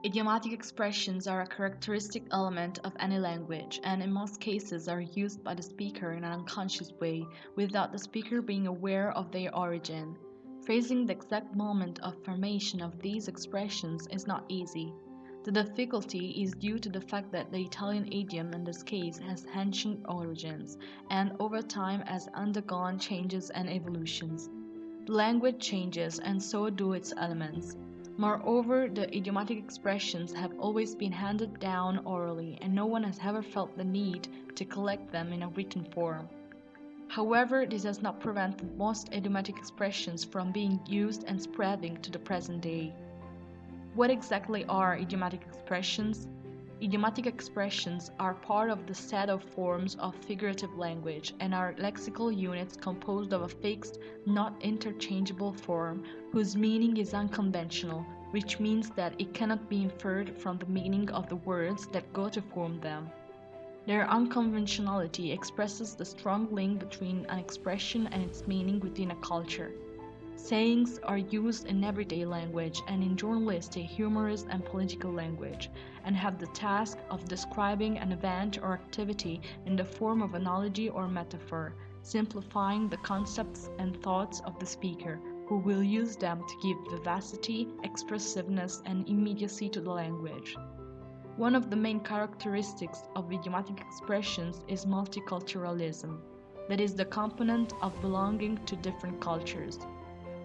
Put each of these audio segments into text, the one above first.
Idiomatic expressions are a characteristic element of any language and in most cases are used by the speaker in an unconscious way without the speaker being aware of their origin. Tracing the exact moment of formation of these expressions is not easy. The difficulty is due to the fact that the Italian idiom in this case has ancient origins and over time has undergone changes and evolutions. The language changes and so do its elements. Moreover, the idiomatic expressions have always been handed down orally and no one has ever felt the need to collect them in a written form. However, this has not prevented most idiomatic expressions from being used and spreading to the present day. What exactly are idiomatic expressions? Idiomatic expressions are part of the set of forms of figurative language and are lexical units composed of a fixed, not interchangeable form whose meaning is unconventional, which means that it cannot be inferred from the meaning of the words that go to form them. Their unconventionality expresses the strong link between an expression and its meaning within a culture. Sayings are used in everyday language and in journalistic, humorous, and political language, and have the task of describing an event or activity in the form of analogy or metaphor, simplifying the concepts and thoughts of the speaker, who will use them to give vivacity, expressiveness, and immediacy to the language. One of the main characteristics of idiomatic expressions is multiculturalism, that is, the component of belonging to different cultures.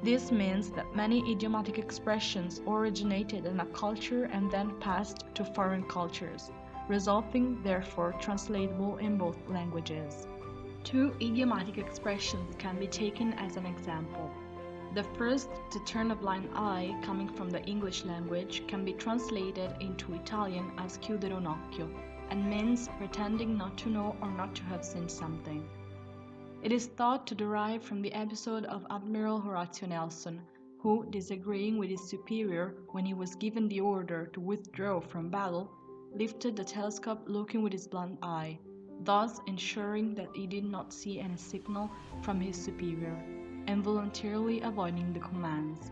This means that many idiomatic expressions originated in a culture and then passed to foreign cultures, resulting therefore translatable in both languages. Two idiomatic expressions can be taken as an example. The first, to turn a blind eye, coming from the English language, can be translated into Italian as chiudere un occhio, and means pretending not to know or not to have seen something. It is thought to derive from the episode of Admiral Horatio Nelson, who, disagreeing with his superior when he was given the order to withdraw from battle, lifted the telescope looking with his blind eye, thus ensuring that he did not see any signal from his superior, and voluntarily avoiding the commands.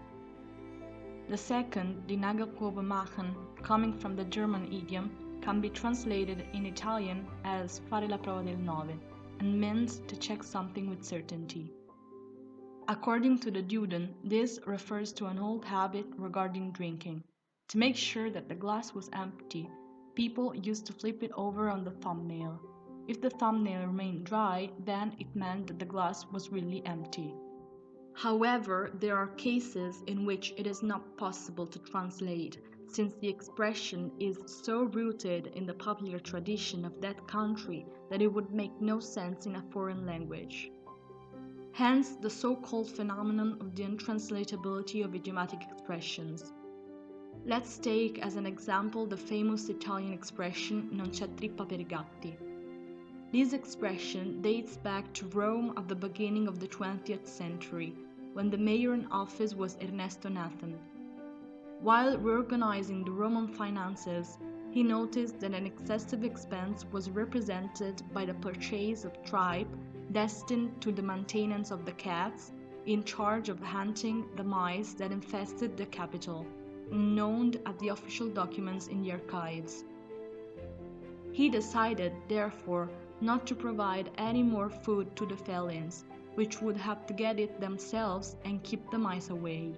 The second, die Nagelprobe machen, coming from the German idiom, can be translated in Italian as fare la prova del 9, and means to check something with certainty. According to the Duden, this refers to an old habit regarding drinking. To make sure that the glass was empty, people used to flip it over on the thumbnail. If the thumbnail remained dry, then it meant that the glass was really empty. However, there are cases in which it is not possible to translate, since the expression is so rooted in the popular tradition of that country that it would make no sense in a foreign language. Hence, the so-called phenomenon of the untranslatability of idiomatic expressions. Let's take as an example the famous Italian expression non c'è trippa per i gatti. This expression dates back to Rome at the beginning of the 20th century, when the mayor in office was Ernesto Nathan. While reorganizing the Roman finances, he noticed that an excessive expense was represented by the purchase of tripe destined to the maintenance of the cats in charge of hunting the mice that infested the capital, known at the official documents in the archives. He decided, therefore, not to provide any more food to the felons, which would have to get it themselves and keep the mice away.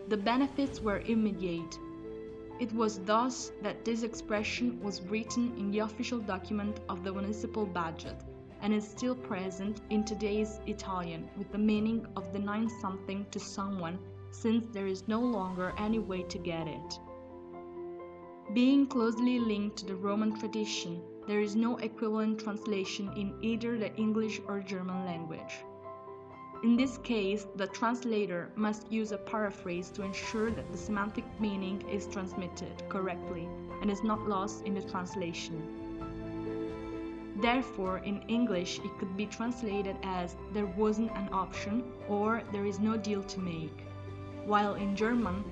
The benefits were immediate. It was thus that this expression was written in the official document of the municipal budget and is still present in today's Italian with the meaning of denying something to someone since there is no longer any way to get it. Being closely linked to the Roman tradition, there is no equivalent translation in either the English or German language. In this case, the translator must use a paraphrase to ensure that the semantic meaning is transmitted correctly and is not lost in the translation. Therefore, in English, it could be translated as "there wasn't an option" or "there is no deal to make," while in German,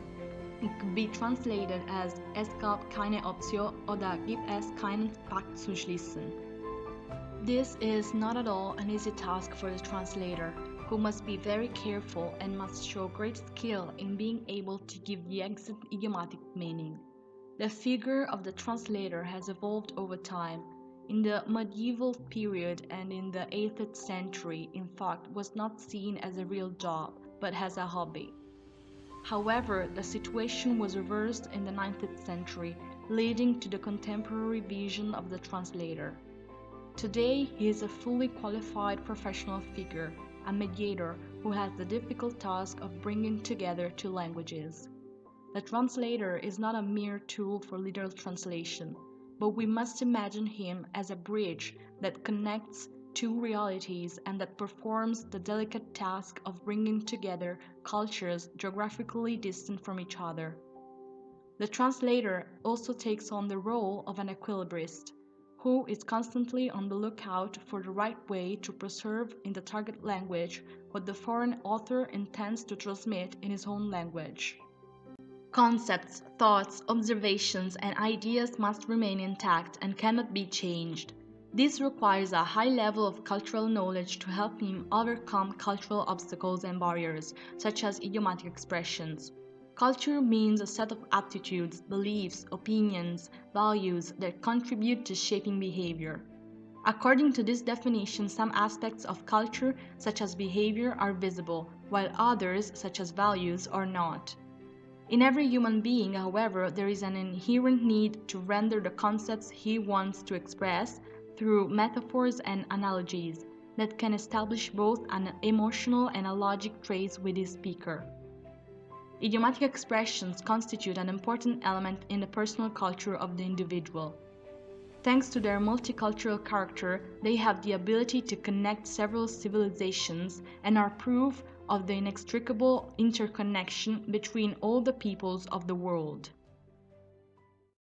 it could be translated as "Es gab keine Option" oder "Gibt es keinen Pakt zu schließen." This is not at all an easy task for the translator, who must be very careful and must show great skill in being able to give the exact idiomatic meaning. The figure of the translator has evolved over time. In the medieval period and in the 8th century, in fact, was not seen as a real job, but as a hobby. However, the situation was reversed in the 19th century, leading to the contemporary vision of the translator. Today, he is a fully qualified professional figure, a mediator who has the difficult task of bringing together two languages. The translator is not a mere tool for literal translation, but we must imagine him as a bridge that connects two realities and that performs the delicate task of bringing together cultures geographically distant from each other. The translator also takes on the role of an equilibrist, who is constantly on the lookout for the right way to preserve in the target language what the foreign author intends to transmit in his own language. Concepts, thoughts, observations, and ideas must remain intact and cannot be changed. This requires a high level of cultural knowledge to help him overcome cultural obstacles and barriers, such as idiomatic expressions. Culture means a set of attitudes, beliefs, opinions, values that contribute to shaping behavior. According to this definition, some aspects of culture, such as behavior, are visible, while others, such as values, are not. In every human being, however, there is an inherent need to render the concepts he wants to express through metaphors and analogies that can establish both an emotional and a logic trace with his speaker. Idiomatic expressions constitute an important element in the personal culture of the individual. Thanks to their multicultural character, they have the ability to connect several civilizations and are proof of the inextricable interconnection between all the peoples of the world.